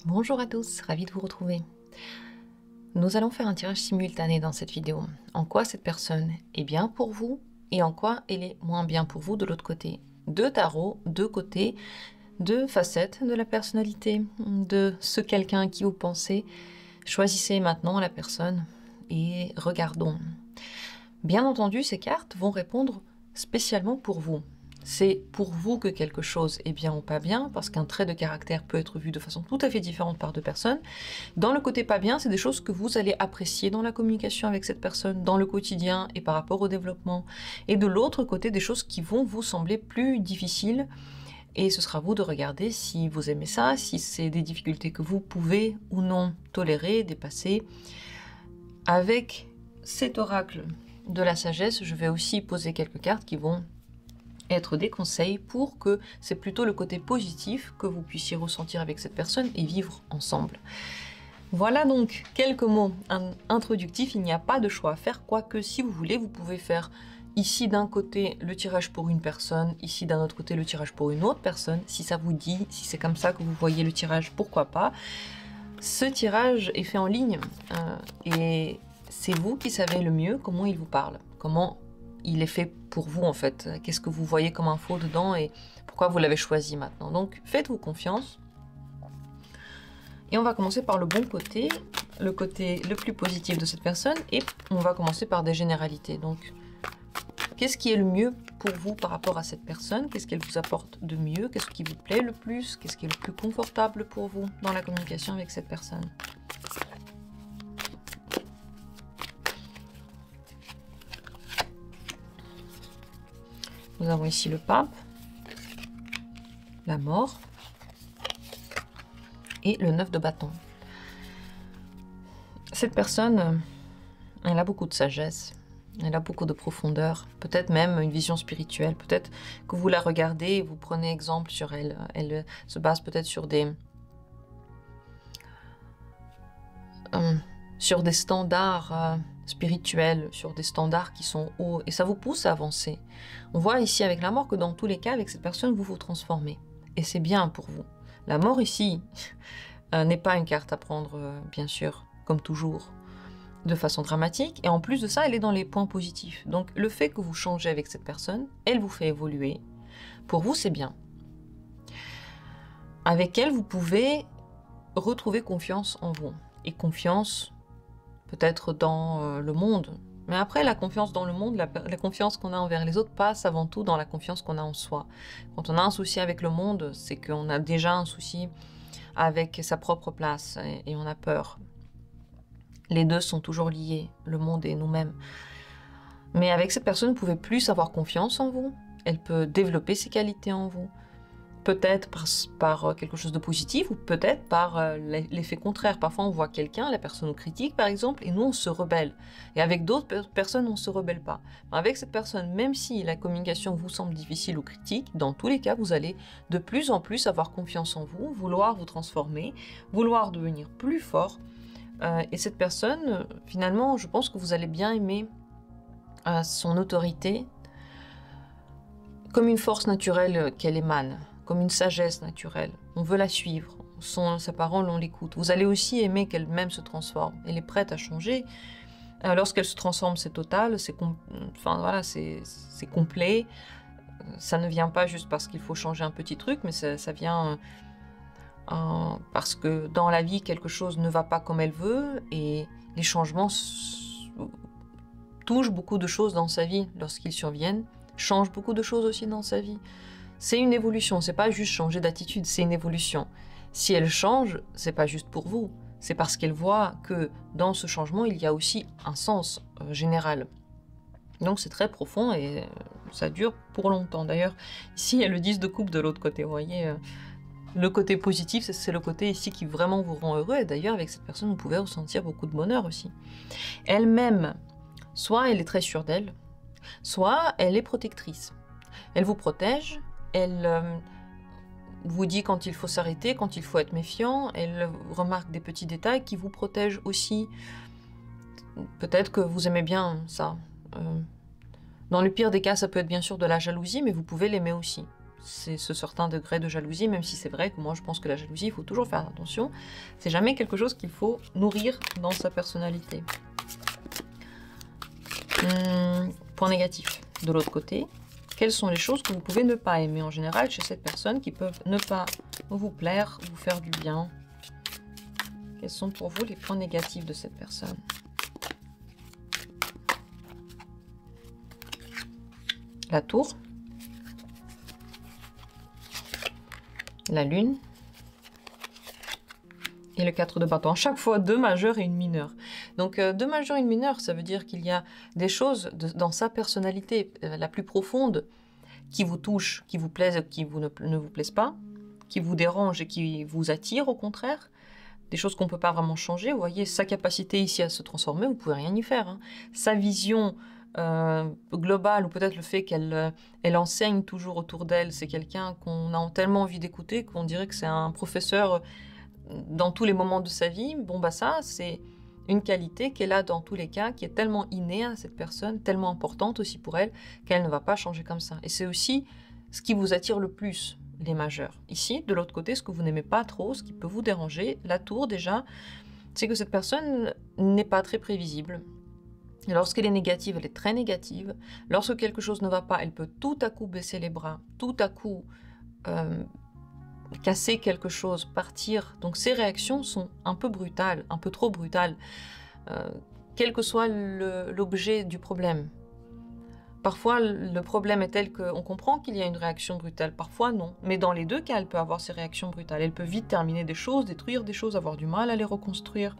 Bonjour à tous, ravi de vous retrouver. Nous allons faire un tirage simultané dans cette vidéo. En quoi cette personne est bien pour vous et en quoi elle est moins bien pour vous de l'autre côté. Deux tarots, deux côtés, deux facettes de la personnalité de ce quelqu'un qui vous pensez. Choisissez maintenant la personne et regardons. Bien entendu, ces cartes vont répondre spécialement pour vous. C'est pour vous que quelque chose est bien ou pas bien, parce qu'un trait de caractère peut être vu de façon tout à fait différente par deux personnes. Dans le côté pas bien, c'est des choses que vous allez apprécier dans la communication avec cette personne, dans le quotidien et par rapport au développement. Et de l'autre côté, des choses qui vont vous sembler plus difficiles. Et ce sera à vous de regarder si vous aimez ça, si c'est des difficultés que vous pouvez ou non tolérer, dépasser. Avec cet oracle de la sagesse, je vais aussi poser quelques cartes qui vont être des conseils pour que c'est plutôt le côté positif que vous puissiez ressentir avec cette personne et vivre ensemble. Voilà donc quelques mots introductifs, il n'y a pas de choix à faire, quoique si vous voulez, vous pouvez faire ici d'un côté le tirage pour une personne, ici d'un autre côté le tirage pour une autre personne, si ça vous dit, si c'est comme ça que vous voyez le tirage, pourquoi pas. Ce tirage est fait en ligne et c'est vous qui savez le mieux comment il vous parle, comment il est fait pour vous en fait, qu'est-ce que vous voyez comme info dedans et pourquoi vous l'avez choisi maintenant. Donc faites-vous confiance. Et on va commencer par le bon côté, le côté le plus positif de cette personne, et on va commencer par des généralités. Donc qu'est-ce qui est le mieux pour vous par rapport à cette personne? Qu'est-ce qu'elle vous apporte de mieux? Qu'est-ce qui vous plaît le plus? Qu'est-ce qui est le plus confortable pour vous dans la communication avec cette personne? Nous avons ici le pape, la mort et le 9 de bâton. Cette personne, elle a beaucoup de sagesse, elle a beaucoup de profondeur, peut-être même une vision spirituelle, peut-être que vous la regardez et vous prenez exemple sur elle. Elle se base peut-être sur des standards spirituels, sur des standards qui sont hauts, et ça vous pousse à avancer. On voit ici avec la mort que dans tous les cas, avec cette personne, vous vous transformez, et c'est bien pour vous. La mort ici n'est pas une carte à prendre, bien sûr, comme toujours, de façon dramatique, et en plus de ça, elle est dans les points positifs. Donc le fait que vous changez avec cette personne, elle vous fait évoluer, pour vous c'est bien. Avec elle, vous pouvez retrouver confiance en vous, et confiance peut-être dans le monde. Mais après, la confiance dans le monde, la confiance qu'on a envers les autres passe avant tout dans la confiance qu'on a en soi. Quand on a un souci avec le monde, c'est qu'on a déjà un souci avec sa propre place et on a peur. Les deux sont toujours liés, le monde et nous-mêmes. Mais avec cette personne, vous pouvez plus avoir confiance en vous. Elle peut développer ses qualités en vous. Peut-être par quelque chose de positif ou peut-être par l'effet contraire. Parfois, on voit quelqu'un, la personne nous critique par exemple, et nous, on se rebelle. Et avec d'autres personnes, on ne se rebelle pas. Mais avec cette personne, même si la communication vous semble difficile ou critique, dans tous les cas, vous allez de plus en plus avoir confiance en vous, vouloir vous transformer, vouloir devenir plus fort. Et cette personne, finalement, je pense que vous allez bien aimer son autorité comme une force naturelle qu'elle émane, comme une sagesse naturelle. On veut la suivre, sa parole, on l'écoute. Vous allez aussi aimer qu'elle-même se transforme. Elle est prête à changer. Lorsqu'elle se transforme, c'est total, c'est complet. Ça ne vient pas juste parce qu'il faut changer un petit truc, mais ça vient parce que dans la vie, quelque chose ne va pas comme elle veut, et les changements touchent beaucoup de choses dans sa vie lorsqu'ils surviennent, changent beaucoup de choses aussi dans sa vie. C'est une évolution, c'est pas juste changer d'attitude, c'est une évolution. Si elle change, c'est pas juste pour vous, c'est parce qu'elle voit que dans ce changement, il y a aussi un sens général. Donc c'est très profond et ça dure pour longtemps. D'ailleurs, ici, il y a le 10 de coupe de l'autre côté, vous voyez. Le côté positif, c'est le côté ici qui vraiment vous rend heureux. Et d'ailleurs, avec cette personne, vous pouvez ressentir beaucoup de bonheur aussi. Elle-même, soit elle est très sûre d'elle, soit elle est protectrice. Elle vous protège, elle vous dit quand il faut s'arrêter, quand il faut être méfiant, elle remarque des petits détails qui vous protègent aussi. Peut-être que vous aimez bien ça. Dans le pire des cas, ça peut être bien sûr de la jalousie, mais vous pouvez l'aimer aussi. c'est ce certain degré de jalousie, même si c'est vrai que moi je pense que la jalousie, il faut toujours faire attention. C'est jamais quelque chose qu'il faut nourrir dans sa personnalité. Point négatif. De l'autre côté, quelles sont les choses que vous pouvez ne pas aimer en général chez cette personne, qui peuvent ne pas vous plaire, vous faire du bien? Quels sont pour vous les points négatifs de cette personne? La tour. La lune. Et le 4 de bâton. À chaque fois, 2 majeurs et une mineure. Donc, 2 majeurs et une mineure, ça veut dire qu'il y a des choses dans sa personnalité la plus profonde qui vous touchent, qui vous plaisent, qui ne vous plaisent pas, qui vous dérangent et qui vous attirent au contraire. Des choses qu'on ne peut pas vraiment changer. Vous voyez, sa capacité ici à se transformer, vous ne pouvez rien y faire. Hein. Sa vision globale, ou peut-être le fait qu'elle enseigne toujours autour d'elle, c'est quelqu'un qu'on a tellement envie d'écouter qu'on dirait que c'est un professeur dans tous les moments de sa vie. Bon, bah ça, c'est une qualité qu'elle a dans tous les cas, qui est tellement innée à cette personne, tellement importante aussi pour elle, qu'elle ne va pas changer comme ça. Et c'est aussi ce qui vous attire le plus, les majeurs. Ici, de l'autre côté, ce que vous n'aimez pas trop, ce qui peut vous déranger, la tour déjà, c'est que cette personne n'est pas très prévisible. Et lorsqu'elle est négative, elle est très négative. Lorsque quelque chose ne va pas, elle peut tout à coup baisser les bras, tout à coup casser quelque chose, partir. Donc ces réactions sont un peu brutales, un peu trop brutales, quel que soit l'objet du problème. Parfois, le problème est tel qu'on comprend qu'il y a une réaction brutale, parfois non. Mais dans les deux cas, elle peut avoir ces réactions brutales. Elle peut vite terminer des choses, détruire des choses, avoir du mal à les reconstruire,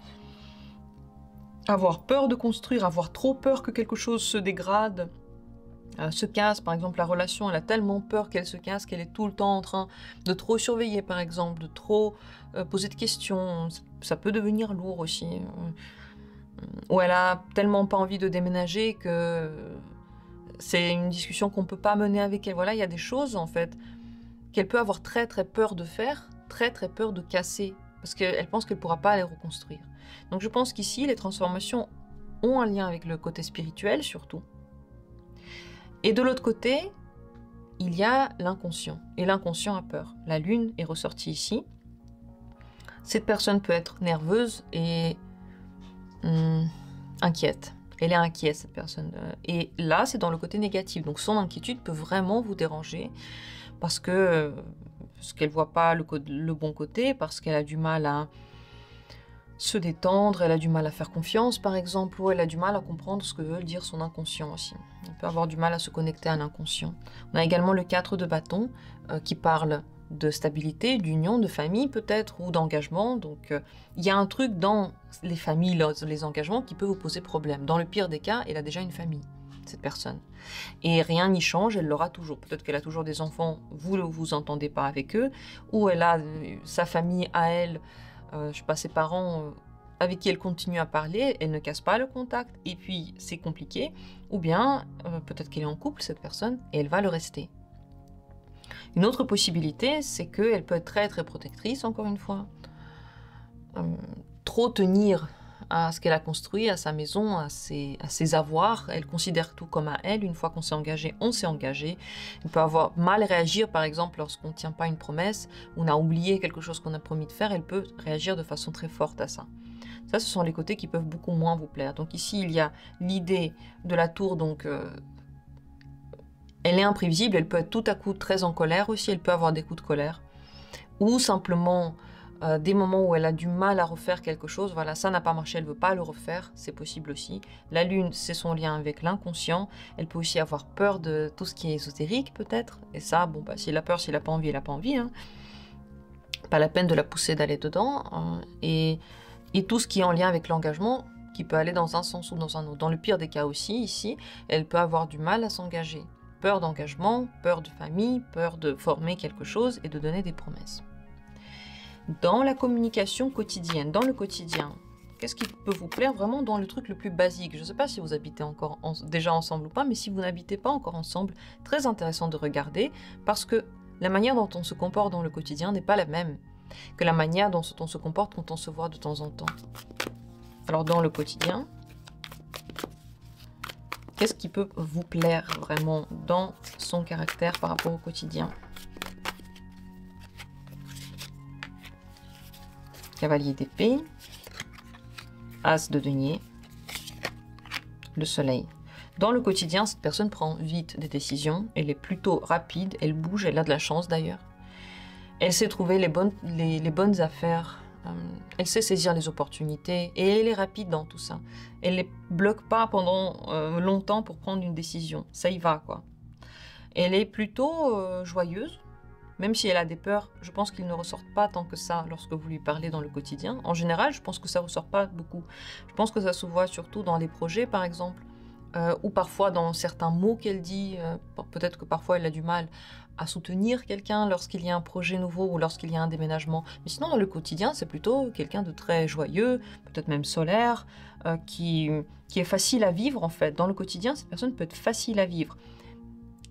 avoir peur de construire, avoir trop peur que quelque chose se dégrade, se casse. Par exemple, la relation, elle a tellement peur qu'elle se casse qu'elle est tout le temps en train de trop surveiller, par exemple, de trop poser de questions. Ça peut devenir lourd aussi. Ou elle a tellement pas envie de déménager que c'est une discussion qu'on ne peut pas mener avec elle. Voilà, il y a des choses, en fait, qu'elle peut avoir très très peur de faire, très très peur de casser, parce qu'elle pense qu'elle ne pourra pas les reconstruire. Donc je pense qu'ici, les transformations ont un lien avec le côté spirituel, surtout. Et de l'autre côté, il y a l'inconscient. Et l'inconscient a peur. La lune est ressortie ici. Cette personne peut être nerveuse et inquiète. Elle est inquiète, cette personne. Et là, c'est dans le côté négatif. Donc son inquiétude peut vraiment vous déranger parce qu'elle ne voit pas le bon côté, parce qu'elle a du mal à se détendre, elle a du mal à faire confiance, par exemple, ou elle a du mal à comprendre ce que veut dire son inconscient aussi. Elle peut avoir du mal à se connecter à l'inconscient. On a également le 4 de bâton qui parle de stabilité, d'union, de famille peut-être, ou d'engagement. Donc il y a un truc dans les familles, les engagements qui peut vous poser problème. Dans le pire des cas, elle a déjà une famille, cette personne. Et rien n'y change, elle l'aura toujours. Peut-être qu'elle a toujours des enfants, vous ne vous entendez pas avec eux, ou elle a sa famille à elle, je sais pas, ses parents avec qui elle continue à parler, elle ne casse pas le contact, et puis c'est compliqué. Ou bien, peut-être qu'elle est en couple, cette personne, et elle va le rester. Une autre possibilité, c'est qu'elle peut être très très protectrice, encore une fois. Trop tenir à ce qu'elle a construit, à sa maison, à ses avoirs. Elle considère tout comme à elle. Une fois qu'on s'est engagé, on s'est engagé. Elle peut avoir mal réagir, par exemple, lorsqu'on ne tient pas une promesse, on a oublié quelque chose qu'on a promis de faire. Elle peut réagir de façon très forte à ça. Ça, ce sont les côtés qui peuvent beaucoup moins vous plaire. Donc ici, il y a l'idée de la tour, donc elle est imprévisible, elle peut être tout à coup très en colère aussi, elle peut avoir des coups de colère. Ou simplement des moments où elle a du mal à refaire quelque chose, voilà, ça n'a pas marché, elle ne veut pas le refaire, c'est possible aussi. La lune, c'est son lien avec l'inconscient, elle peut aussi avoir peur de tout ce qui est ésotérique peut-être, et ça, bon, bah, s'il a peur, s'il n'a pas envie, il n'a pas envie, hein. Pas la peine de la pousser d'aller dedans, hein. Et tout ce qui est en lien avec l'engagement, qui peut aller dans un sens ou dans un autre. Dans le pire des cas aussi, ici, elle peut avoir du mal à s'engager. Peur d'engagement, peur de famille, peur de former quelque chose et de donner des promesses. Dans la communication quotidienne, dans le quotidien, qu'est-ce qui peut vous plaire vraiment dans le truc le plus basique? Je ne sais pas si vous habitez encore déjà ensemble ou pas, mais si vous n'habitez pas encore ensemble, très intéressant de regarder, parce que la manière dont on se comporte dans le quotidien n'est pas la même que la manière dont on se comporte quand on se voit de temps en temps. Alors dans le quotidien, qu'est-ce qui peut vous plaire vraiment dans son caractère par rapport au quotidien? cavalier d'épée, as de denier, le soleil. Dans le quotidien, cette personne prend vite des décisions, elle est plutôt rapide, elle bouge, elle a de la chance d'ailleurs. Elle sait trouver les bonnes affaires, elle sait saisir les opportunités et elle est rapide dans tout ça. Elle ne les bloque pas pendant longtemps pour prendre une décision, ça y va quoi. Elle est plutôt joyeuse, même si elle a des peurs, je pense qu'ils ne ressortent pas tant que ça lorsque vous lui parlez dans le quotidien. En général, je pense que ça ne ressort pas beaucoup. Je pense que ça se voit surtout dans les projets par exemple, ou parfois dans certains mots qu'elle dit, peut-être que parfois elle a du mal à soutenir quelqu'un lorsqu'il y a un projet nouveau ou lorsqu'il y a un déménagement. Mais sinon, dans le quotidien, c'est plutôt quelqu'un de très joyeux, peut-être même solaire, qui est facile à vivre en fait. Dans le quotidien, cette personne peut être facile à vivre.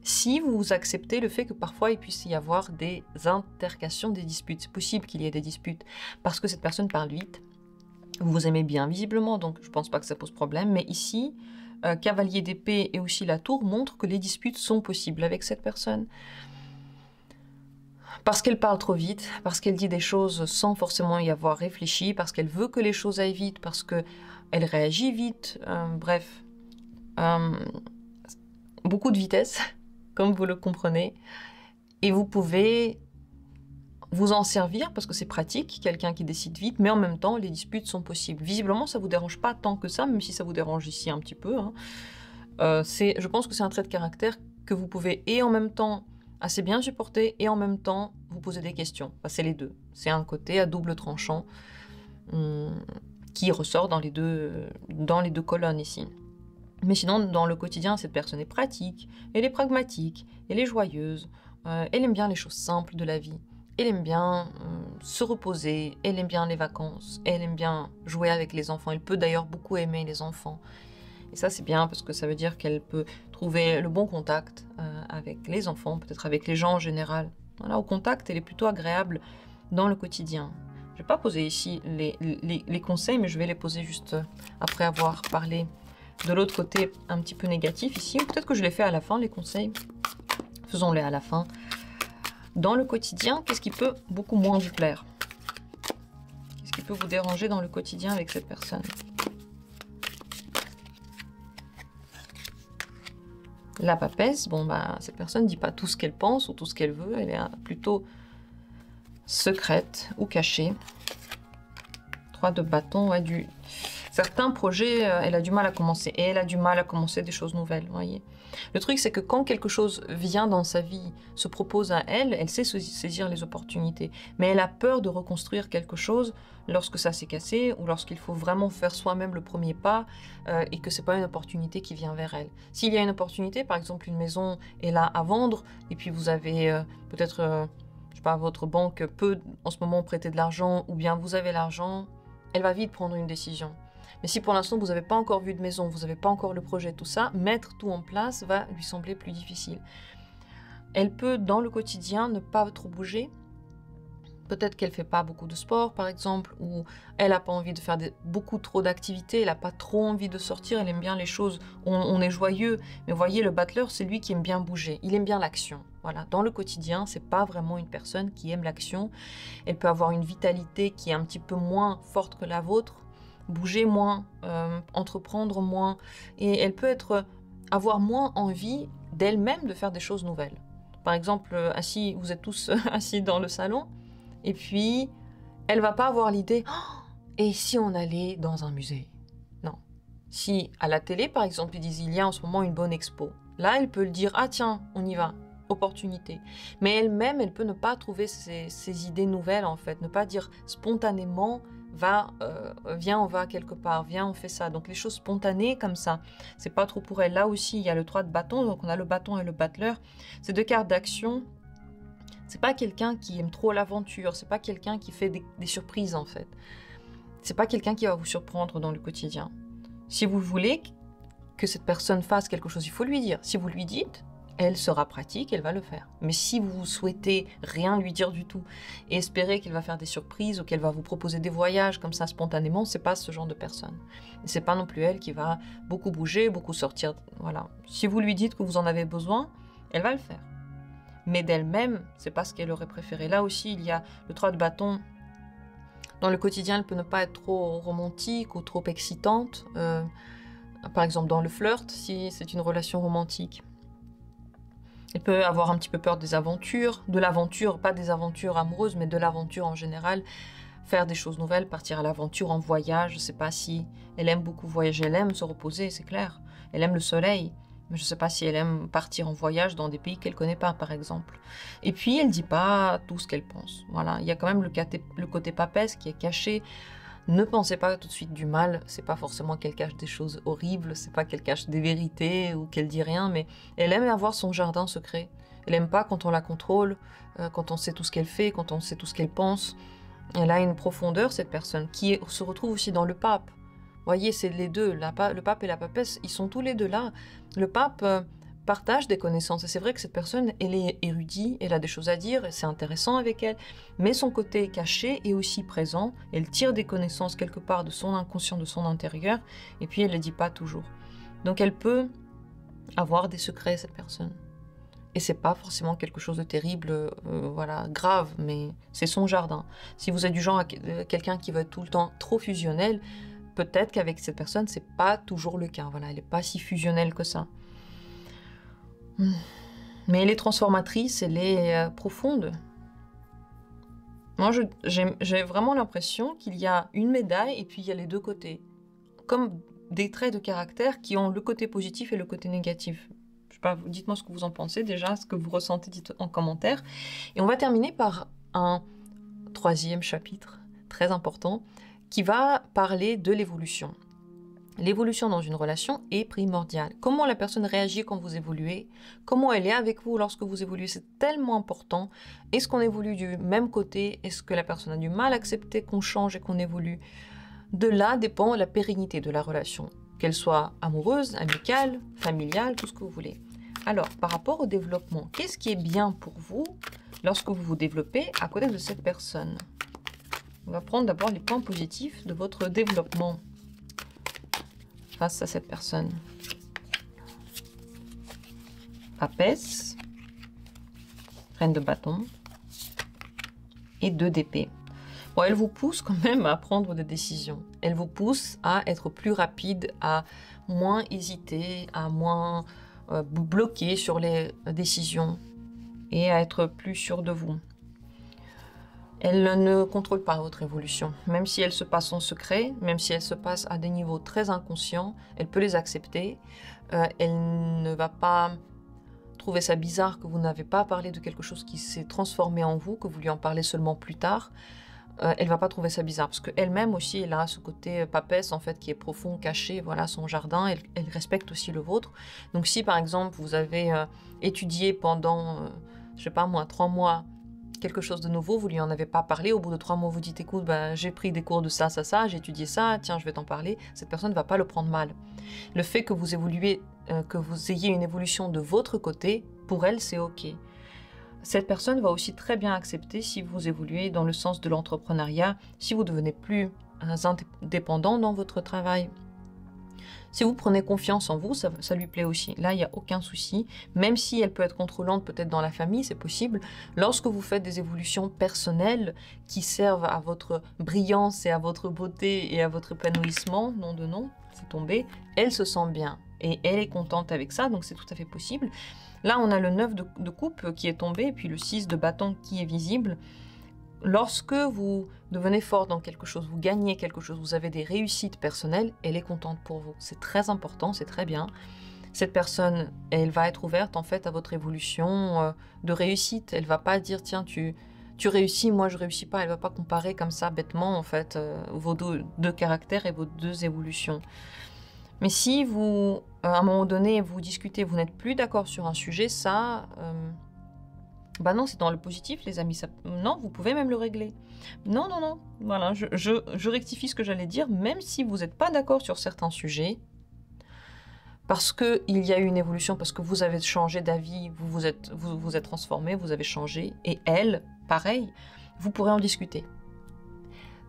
Si vous acceptez le fait que parfois il puisse y avoir des altercations, des disputes, c'est possible qu'il y ait des disputes, parce que cette personne parle vite, vous vous aimez bien visiblement, donc je ne pense pas que ça pose problème, mais ici, cavalier d'épée et aussi la tour montrent que les disputes sont possibles avec cette personne. Parce qu'elle parle trop vite, parce qu'elle dit des choses sans forcément y avoir réfléchi, parce qu'elle veut que les choses aillent vite, parce qu'elle réagit vite, bref. Beaucoup de vitesse, comme vous le comprenez. Et vous pouvez vous en servir parce que c'est pratique, quelqu'un qui décide vite, mais en même temps, les disputes sont possibles. Visiblement, ça ne vous dérange pas tant que ça, même si ça vous dérange ici un petit peu. Hein. Je pense que c'est un trait de caractère que vous pouvez et en même temps assez bien supporter et en même temps vous poser des questions. Enfin, c'est les deux. C'est un côté à double tranchant qui ressort dans les deux colonnes ici. Mais sinon, dans le quotidien, cette personne est pratique, elle est pragmatique, elle est joyeuse, elle aime bien les choses simples de la vie, elle aime bien se reposer, elle aime bien les vacances, elle aime bien jouer avec les enfants, elle peut d'ailleurs beaucoup aimer les enfants. Et ça, c'est bien parce que ça veut dire qu'elle peut trouver le bon contact avec les enfants, peut-être avec les gens en général. Voilà, au contact, elle est plutôt agréable dans le quotidien. Je ne vais pas poser ici les conseils, mais je vais les poser juste après avoir parlé de l'autre côté un petit peu négatif ici. Peut-être que je les fais à la fin, les conseils. Faisons-les à la fin. Dans le quotidien, qu'est-ce qui peut beaucoup moins vous plaire? Qu'est-ce qui peut vous déranger dans le quotidien avec cette personne? La papesse, bon bah cette personne ne dit pas tout ce qu'elle pense ou tout ce qu'elle veut, elle est plutôt secrète ou cachée. 3 de bâton, ouais, certains projets, elle a du mal à commencer. Et elle a du mal à commencer des choses nouvelles, vous voyez. Le truc, c'est que quand quelque chose vient dans sa vie, se propose à elle, elle sait saisir les opportunités. Mais elle a peur de reconstruire quelque chose lorsque ça s'est cassé ou lorsqu'il faut vraiment faire soi-même le premier pas et que c'est pas une opportunité qui vient vers elle. S'il y a une opportunité, par exemple une maison est là à vendre et puis vous avez peut-être, je sais pas, votre banque peut en ce moment prêter de l'argent ou bien vous avez l'argent, elle va vite prendre une décision. Mais si pour l'instant vous n'avez pas encore vu de maison, vous n'avez pas encore le projet, tout ça, mettre tout en place va lui sembler plus difficile. Elle peut, dans le quotidien, ne pas trop bouger. Peut-être qu'elle ne fait pas beaucoup de sport, par exemple, ou elle n'a pas envie de faire beaucoup trop d'activités, elle n'a pas trop envie de sortir, elle aime bien les choses, on est joyeux. Mais vous voyez, le battleur, c'est lui qui aime bien bouger, il aime bien l'action. Voilà, dans le quotidien, c'est pas vraiment une personne qui aime l'action. Elle peut avoir une vitalité qui est un petit peu moins forte que la vôtre, bouger moins, entreprendre moins, et elle peut avoir moins envie d'elle-même de faire des choses nouvelles. Par exemple, vous êtes tous assis dans le salon, et puis elle va pas avoir l'idée oh, « et si on allait dans un musée ?» Non. Si à la télé, par exemple, ils disent « il y a en ce moment une bonne expo », là, elle peut le dire « ah tiens, on y va ». Opportunité. Mais elle-même, elle peut ne pas trouver ces idées nouvelles, en fait, ne pas dire spontanément viens, on va quelque part, viens, on fait ça. Donc les choses spontanées comme ça, c'est pas trop pour elle. Là aussi, il y a le 3 de bâton, donc on a le bâton et le battleur. Ces 2 cartes d'action, c'est pas quelqu'un qui aime trop l'aventure, c'est pas quelqu'un qui fait des surprises, en fait. C'est pas quelqu'un qui va vous surprendre dans le quotidien. Si vous voulez que cette personne fasse quelque chose, il faut lui dire. Si vous lui dites, elle sera pratique, elle va le faire. Mais si vous souhaitez rien lui dire du tout et espérer qu'elle va faire des surprises ou qu'elle va vous proposer des voyages comme ça spontanément, c'est pas ce genre de personne. Et c'est pas non plus elle qui va beaucoup bouger, beaucoup sortir. Voilà. Si vous lui dites que vous en avez besoin, elle va le faire. Mais d'elle-même, c'est pas ce qu'elle aurait préféré. Là aussi, il y a le 3 de bâton Dans le quotidien, elle peut ne pas être trop romantique ou trop excitante. Par exemple, dans le flirt, si c'est une relation romantique. Elle peut avoir un petit peu peur des aventures, de l'aventure, pas des aventures amoureuses, mais de l'aventure en général. Faire des choses nouvelles, partir à l'aventure en voyage. Je ne sais pas si elle aime beaucoup voyager, elle aime se reposer, c'est clair. Elle aime le soleil, mais je ne sais pas si elle aime partir en voyage dans des pays qu'elle ne connaît pas, par exemple. Et puis, elle ne dit pas tout ce qu'elle pense. Voilà, il y a quand même le côté papesse qui est caché. Ne pensez pas tout de suite du mal, c'est pas forcément qu'elle cache des choses horribles, c'est pas qu'elle cache des vérités ou qu'elle dit rien, mais elle aime avoir son jardin secret. Elle aime pas quand on la contrôle, quand on sait tout ce qu'elle fait, quand on sait tout ce qu'elle pense. Elle a une profondeur, cette personne, qui se retrouve aussi dans le pape. Vous voyez, c'est les deux, le pape et la papesse, ils sont tous les deux là. Le pape partage des connaissances, et c'est vrai que cette personne, elle est érudite, elle a des choses à dire, et c'est intéressant avec elle, mais son côté caché est aussi présent, elle tire des connaissances quelque part de son inconscient, de son intérieur, et puis elle ne les dit pas toujours. Donc elle peut avoir des secrets, cette personne. Et c'est pas forcément quelque chose de terrible, voilà, grave, mais c'est son jardin. Si vous êtes du genre quelqu'un qui va être tout le temps trop fusionnel, peut-être qu'avec cette personne, c'est pas toujours le cas. Voilà, elle n'est pas si fusionnelle que ça. Mais elle est transformatrice, elle est profonde. Moi, j'ai vraiment l'impression qu'il y a une médaille et puis il y a les deux côtés. Comme des traits de caractère qui ont le côté positif et le côté négatif. Je sais pas, dites-moi ce que vous en pensez déjà, ce que vous ressentez, dites en commentaire. Et on va terminer par un troisième chapitre, très important, qui va parler de l'évolution. L'évolution dans une relation est primordiale. Comment la personne réagit quand vous évoluez, comment elle est avec vous lorsque vous évoluez, c'est tellement important. Est-ce qu'on évolue du même côté? Est-ce que la personne a du mal à accepter qu'on change et qu'on évolue? De là dépend la pérennité de la relation, qu'elle soit amoureuse, amicale, familiale, tout ce que vous voulez. Alors, par rapport au développement, qu'est-ce qui est bien pour vous lorsque vous vous développez à côté de cette personne? On va prendre d'abord les points positifs de votre développement face à cette personne. Papesse, reine de bâton et 2 d'épée. Bon, elle vous pousse quand même à prendre des décisions. Elle vous pousse à être plus rapide, à moins hésiter, à moins bloquer sur les décisions et à être plus sûr de vous. Elle ne contrôle pas votre évolution. Même si elle se passe en secret, même si elle se passe à des niveaux très inconscients, elle peut les accepter. Elle ne va pas trouver ça bizarre que vous n'avez pas parlé de quelque chose qui s'est transformé en vous, que vous lui en parlez seulement plus tard. Elle va pas trouver ça bizarre, parce qu'elle-même aussi, elle a ce côté papesse, en fait, qui est profond, caché, voilà, son jardin, elle respecte aussi le vôtre. Donc si, par exemple, vous avez étudié pendant, je sais pas moi, 3 mois, quelque chose de nouveau, vous lui en avez pas parlé, au bout de 3 mois, vous dites, écoute, ben, j'ai pris des cours de ça, j'ai étudié ça, tiens, je vais t'en parler, cette personne ne va pas le prendre mal. Le fait que vous évoluez, que vous ayez une évolution de votre côté, pour elle, c'est ok. Cette personne va aussi très bien accepter si vous évoluez dans le sens de l'entrepreneuriat, si vous devenez plus indépendant dans votre travail. Si vous prenez confiance en vous, ça lui plaît aussi. Là, il n'y a aucun souci. Même si elle peut être contrôlante peut-être dans la famille, c'est possible. Lorsque vous faites des évolutions personnelles qui servent à votre brillance et à votre beauté et à votre épanouissement, nom de nom, c'est tombé, elle se sent bien. Et elle est contente avec ça, donc c'est tout à fait possible. Là, on a le 9 de coupe qui est tombé, et puis le 6 de bâton qui est visible. Lorsque vous devenez fort dans quelque chose, vous gagnez quelque chose, vous avez des réussites personnelles, elle est contente pour vous. C'est très important, c'est très bien. Cette personne, elle va être ouverte en fait à votre évolution de réussite. Elle va pas dire tiens tu réussis, moi je réussis pas. Elle va pas comparer comme ça bêtement en fait vos deux caractères et vos 2 évolutions. Mais si vous, à un moment donné, vous discutez, vous n'êtes plus d'accord sur un sujet, ça... Bah non, c'est dans le positif, les amis. Ça... Non, vous pouvez même le régler. Non. Voilà, je rectifie ce que j'allais dire. Même si vous n'êtes pas d'accord sur certains sujets, parce qu'il y a eu une évolution, parce que vous avez changé d'avis, vous êtes transformé, vous avez changé, et elle, pareil, vous pourrez en discuter.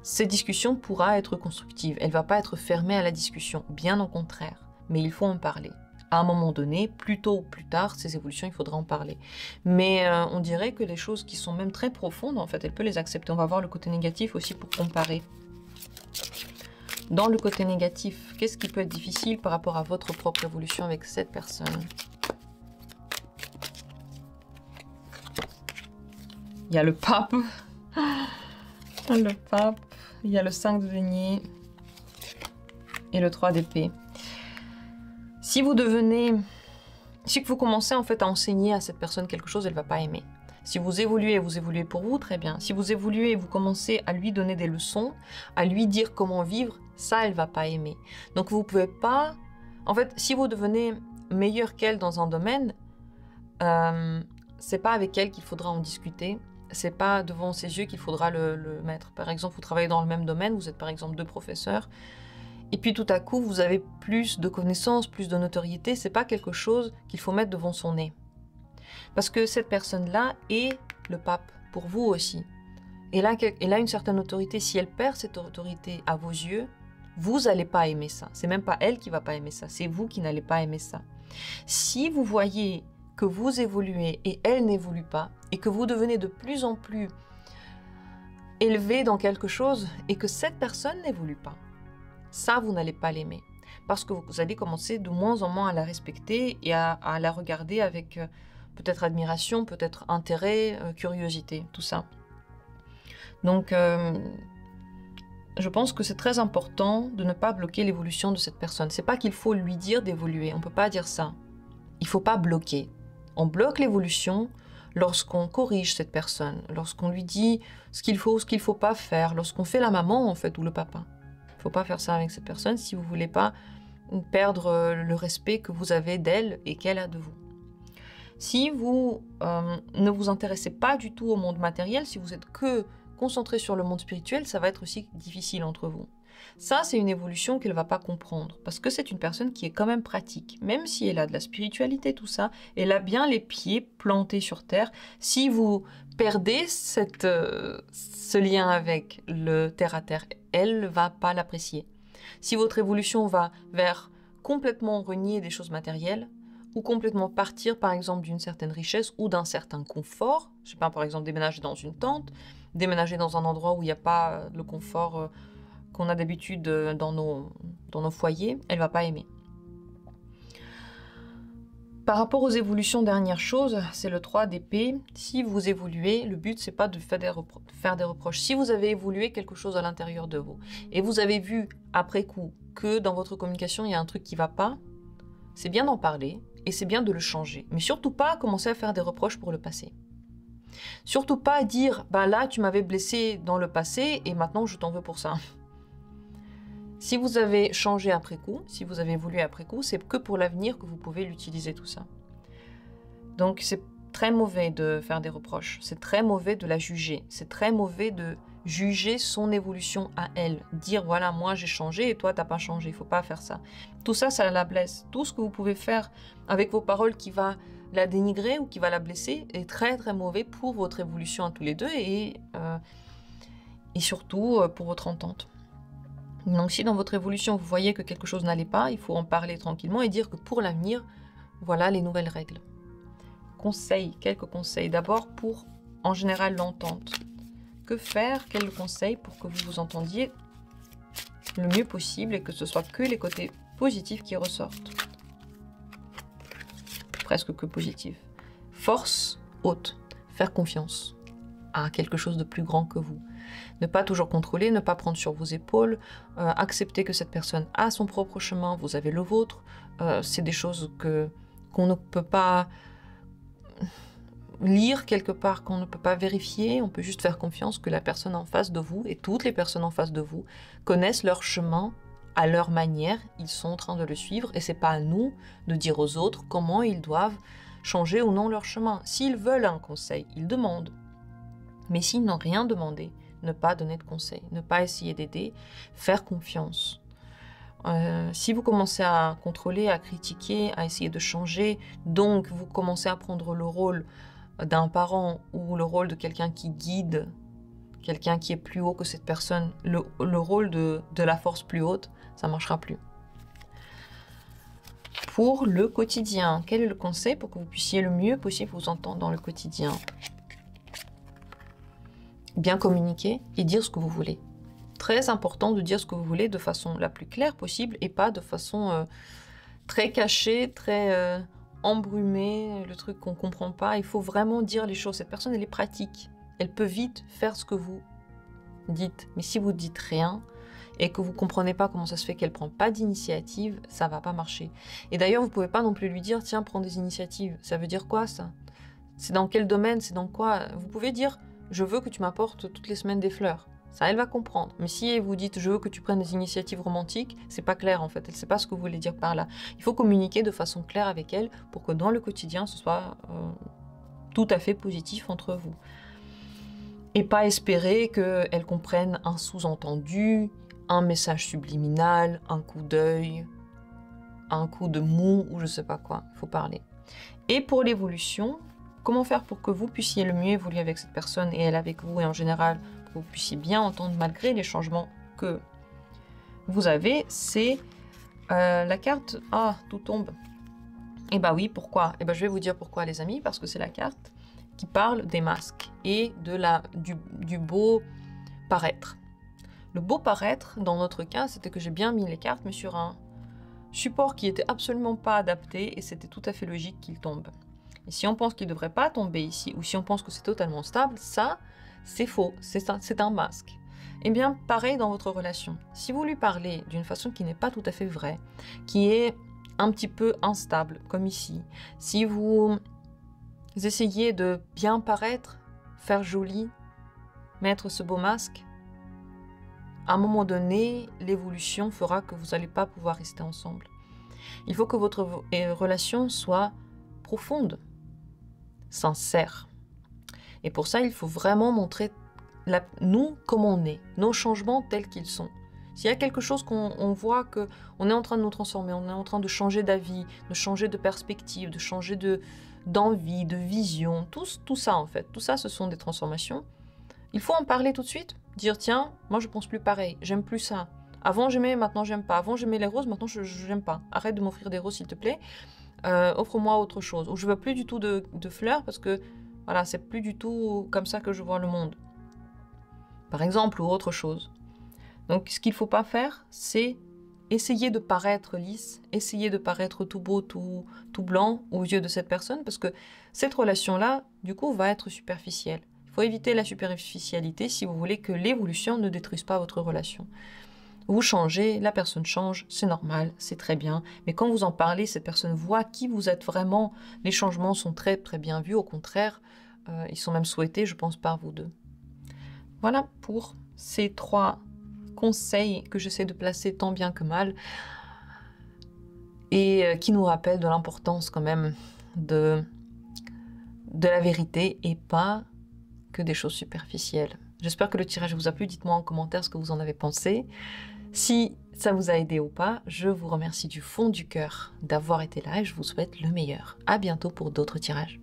Cette discussion pourra être constructive. Elle ne va pas être fermée à la discussion, bien au contraire. Mais il faut en parler. à un moment donné, plus tôt ou plus tard, ces évolutions, il faudra en parler. Mais on dirait que les choses qui sont même très profondes, en fait, elle peut les accepter. On va voir le côté négatif aussi pour comparer. Dans le côté négatif, qu'est-ce qui peut être difficile par rapport à votre propre évolution avec cette personne? Il y a le pape. Le pape. Il y a le 5 de denier. Et le 3 d'épée. Si vous commencez en fait à enseigner à cette personne quelque chose, elle ne va pas aimer. Si vous évoluez pour vous, très bien. Si vous évoluez et vous commencez à lui donner des leçons, à lui dire comment vivre, ça, elle ne va pas aimer. Donc vous ne pouvez pas... En fait, si vous devenez meilleur qu'elle dans un domaine, c'est pas avec elle qu'il faudra en discuter. C'est pas devant ses yeux qu'il faudra le mettre. Par exemple, vous travaillez dans le même domaine, vous êtes par exemple 2 professeurs, et puis tout à coup, vous avez plus de connaissances, plus de notoriété. C'est pas quelque chose qu'il faut mettre devant son nez. Parce que cette personne-là est le pape, pour vous aussi. Elle a une certaine autorité. Si elle perd cette autorité à vos yeux, vous n'allez pas aimer ça. C'est même pas elle qui va pas aimer ça, c'est vous qui n'allez pas aimer ça. Si vous voyez que vous évoluez et elle n'évolue pas, et que vous devenez de plus en plus élevé dans quelque chose, et que cette personne n'évolue pas, ça, vous n'allez pas l'aimer. Parce que vous allez commencer de moins en moins à la respecter et à la regarder avec peut-être admiration, peut-être intérêt, curiosité, tout ça. Donc, je pense que c'est très important de ne pas bloquer l'évolution de cette personne. C'est pas qu'il faut lui dire d'évoluer, on ne peut pas dire ça. Il ne faut pas bloquer. On bloque l'évolution lorsqu'on corrige cette personne, lorsqu'on lui dit ce qu'il faut pas faire, lorsqu'on fait la maman en fait ou le papa. Il ne faut pas faire ça avec cette personne si vous ne voulez pas perdre le respect que vous avez d'elle et qu'elle a de vous. Si vous ne vous intéressez pas du tout au monde matériel, si vous êtes que concentré sur le monde spirituel, ça va être aussi difficile entre vous. Ça, c'est une évolution qu'elle ne va pas comprendre, parce que c'est une personne qui est quand même pratique. Même si elle a de la spiritualité, tout ça, elle a bien les pieds plantés sur terre. Si vous perdez ce lien avec le terre-à-terre, elle ne va pas l'apprécier. Si votre évolution va vers complètement renier des choses matérielles, ou complètement partir, par exemple, d'une certaine richesse ou d'un certain confort, je sais pas, par exemple, déménager dans une tente, déménager dans un endroit où il n'y a pas le confort qu'on a d'habitude dans nos foyers, elle va pas aimer. Par rapport aux évolutions, dernière chose, c'est le 3 d'épée. Si vous évoluez, le but, c'est pas de faire des reproches. Si vous avez évolué quelque chose à l'intérieur de vous, et vous avez vu, après coup, que dans votre communication, il y a un truc qui va pas, c'est bien d'en parler, et c'est bien de le changer. Mais surtout pas commencer à faire des reproches pour le passé. Surtout pas dire, bah là, tu m'avais blessé dans le passé, et maintenant, je t'en veux pour ça. Si vous avez changé après coup, si vous avez évolué après coup, c'est que pour l'avenir que vous pouvez l'utiliser tout ça. Donc c'est très mauvais de faire des reproches, c'est très mauvais de la juger, c'est très mauvais de juger son évolution à elle. Dire voilà, moi j'ai changé et toi t'as pas changé, il faut pas faire ça. Tout ça, ça la blesse. Tout ce que vous pouvez faire avec vos paroles qui va la dénigrer ou qui va la blesser est très très mauvais pour votre évolution à tous les deux et surtout pour votre entente. Donc si dans votre évolution vous voyez que quelque chose n'allait pas, il faut en parler tranquillement et dire que pour l'avenir, voilà les nouvelles règles. Conseils, quelques conseils. D'abord pour, en général, l'entente. Que faire, quels conseils pour que vous vous entendiez le mieux possible et que ce soit que les côtés positifs qui ressortent. Presque que positifs. Force haute, faire confiance à quelque chose de plus grand que vous. Ne pas toujours contrôler, ne pas prendre sur vos épaules, accepter que cette personne a son propre chemin, vous avez le vôtre. C'est des choses qu'on ne peut pas lire quelque part, qu'on ne peut pas vérifier. On peut juste faire confiance que la personne en face de vous et toutes les personnes en face de vous connaissent leur chemin à leur manière. Ils sont en train de le suivre et c'est pas à nous de dire aux autres comment ils doivent changer ou non leur chemin. S'ils veulent un conseil, ils demandent. Mais s'ils n'ont rien demandé, ne pas donner de conseils, ne pas essayer d'aider, faire confiance. Si vous commencez à contrôler, à critiquer, à essayer de changer, donc vous commencez à prendre le rôle d'un parent ou le rôle de quelqu'un qui guide, quelqu'un qui est plus haut que cette personne, le rôle de la force plus haute, ça ne marchera plus. pour le quotidien. Quel est le conseil pour que vous puissiez le mieux possible vous entendre dans le quotidien? Bien communiquer et dire ce que vous voulez. Très important de dire ce que vous voulez de façon la plus claire possible et pas de façon très cachée, très embrumée, le truc qu'on ne comprend pas. Il faut vraiment dire les choses. Cette personne, elle est pratique. Elle peut vite faire ce que vous dites. Mais si vous dites rien et que vous ne comprenez pas comment ça se fait qu'elle ne prend pas d'initiative, ça ne va pas marcher. Et d'ailleurs, vous ne pouvez pas non plus lui dire « Tiens, prends des initiatives ». Ça veut dire quoi, ça? C'est dans quel domaine? C'est dans quoi? Vous pouvez dire « Je veux que tu m'apportes toutes les semaines des fleurs ». Ça, elle va comprendre. Mais si vous dites « je veux que tu prennes des initiatives romantiques », c'est pas clair en fait. Elle ne sait pas ce que vous voulez dire par là. Il faut communiquer de façon claire avec elle pour que dans le quotidien, ce soit tout à fait positif entre vous. Et pas espérer qu'elle comprenne un sous-entendu, un message subliminal, un coup d'œil, un coup de mou ou je sais pas quoi. Il faut parler. Et pour l'évolution, comment faire pour que vous puissiez le mieux évoluer avec cette personne et elle avec vous et en général que vous puissiez bien entendre malgré les changements que vous avez, c'est la carte... Ah, tout tombe. Et bah oui, pourquoi? Et bah je vais vous dire pourquoi les amis, parce que c'est la carte qui parle des masques et du beau paraître. Le beau paraître, dans notre cas, c'était que j'ai bien mis les cartes, mais sur un support qui était absolument pas adapté et c'était tout à fait logique qu'il tombe. Et si on pense qu'il ne devrait pas tomber ici, ou si on pense que c'est totalement stable, ça, c'est faux, c'est un masque. Et bien, pareil dans votre relation. Si vous lui parlez d'une façon qui n'est pas tout à fait vraie, qui est un petit peu instable, comme ici, si vous essayez de bien paraître, faire joli, mettre ce beau masque, à un moment donné, l'évolution fera que vous n'allez pas pouvoir rester ensemble. Il faut que votre relation soit profonde, sincère. Et pour ça, il faut vraiment montrer nous comme on est, nos changements tels qu'ils sont. S'il y a quelque chose qu'on voit qu'on est en train de nous transformer, on est en train de changer d'avis, de changer de perspective, de changer d'envie, de vision, tout ça en fait, tout ça ce sont des transformations. Il faut en parler tout de suite, dire tiens, moi je pense plus pareil, j'aime plus ça. Avant j'aimais, maintenant j'aime pas. Avant j'aimais les roses, maintenant je n'aime pas. Arrête de m'offrir des roses s'il te plaît. Offre-moi autre chose. Ou je veux plus du tout de fleurs parce que voilà, c'est plus du tout comme ça que je vois le monde. Par exemple, ou autre chose. Donc ce qu'il ne faut pas faire, c'est essayer de paraître lisse, essayer de paraître tout beau, tout blanc aux yeux de cette personne, parce que cette relation-là, du coup, va être superficielle. Il faut éviter la superficialité si vous voulez que l'évolution ne détruise pas votre relation. Vous changez, la personne change, c'est normal, c'est très bien. Mais quand vous en parlez, cette personne voit qui vous êtes vraiment. Les changements sont très très bien vus, au contraire, ils sont même souhaités, je pense, par vous deux. Voilà pour ces 3 conseils que j'essaie de placer tant bien que mal et qui nous rappellent de l'importance quand même de la vérité et pas que des choses superficielles. J'espère que le tirage vous a plu. Dites-moi en commentaire ce que vous en avez pensé. Si ça vous a aidé ou pas, je vous remercie du fond du cœur d'avoir été là et je vous souhaite le meilleur. À bientôt pour d'autres tirages.